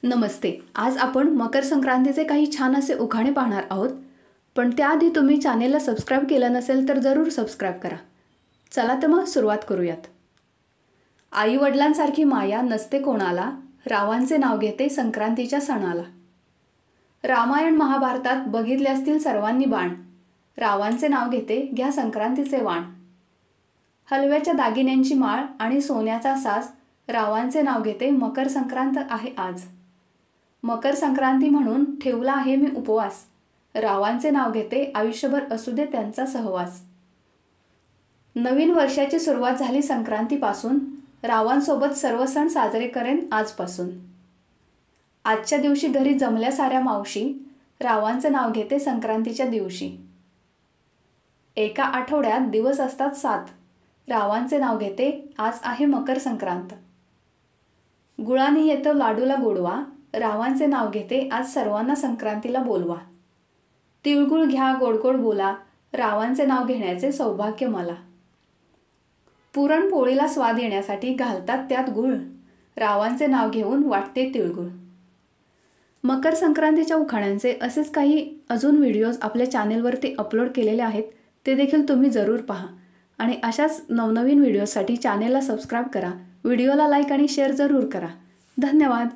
नमस्ते. आज आपण मकर संक्रांतीचे काही छान असे उखाणे पाहणार आहोत. पण त्याआधी तुम्ही चॅनेलला सबस्क्राईब केलं नसेल तर जरूर सबस्क्राईब करा. चला तर मग सुरुवात करूयात. आई-वडिलांसारखी माया नसते कोणाला, रावांचे नाव घेते संक्रांतीच्या सणाला. रामायण महाभारतात बघितले असतील सर्वांनी बाण, रावांचे नाव घेते घ्या संक्रांतीचे वाण. हलव्याच्या दागिन्यांची माळ आणि सोन्याचा साज, रावांचे नाव घेते मकर संक्रांत आहे आज. मकर संक्रांती म्हणून ठेवला आहे मी उपवास, रावांचे नाव घेते आयुष्यभर असू दे त्यांचा सहवास. नवीन वर्षाची सुरुवात झाली संक्रांतीपासून, रावांसोबत सर्व सण साजरे करेन आजपासून. आजच्या दिवशी घरी जमल्या साऱ्या मावशी, रावांचे नाव घेते संक्रांतीच्या दिवशी. एका आठवड्यात दिवस असतात 7, रावांचे नाव घेते आज आहे मकर संक्रांत. गुळाने येतो लाडूला गोडवा, रावांचे नाव घेते आज सर्वांना संक्रांतीला बोलवा. तिळगुळ घ्या गोडगोड बोला, रावांचे नाव घेण्याचे सौभाग्य मला. पुरणपोळीला स्वाद येण्यासाठी घालतात त्यात गुळ, रावांचे नाव घेऊन वाटते तिळगुळ. मकर संक्रांतीच्या उखाण्यांचे असेच काही अजून व्हिडिओज आपल्या चॅनेलवरती अपलोड केलेले आहेत, ते देखील तुम्ही जरूर पहा. आणि अशाच नवनवीन व्हिडिओसाठी चॅनेलला सबस्क्राईब करा, व्हिडिओला लाईक आणि शेअर जरूर करा. धन्यवाद.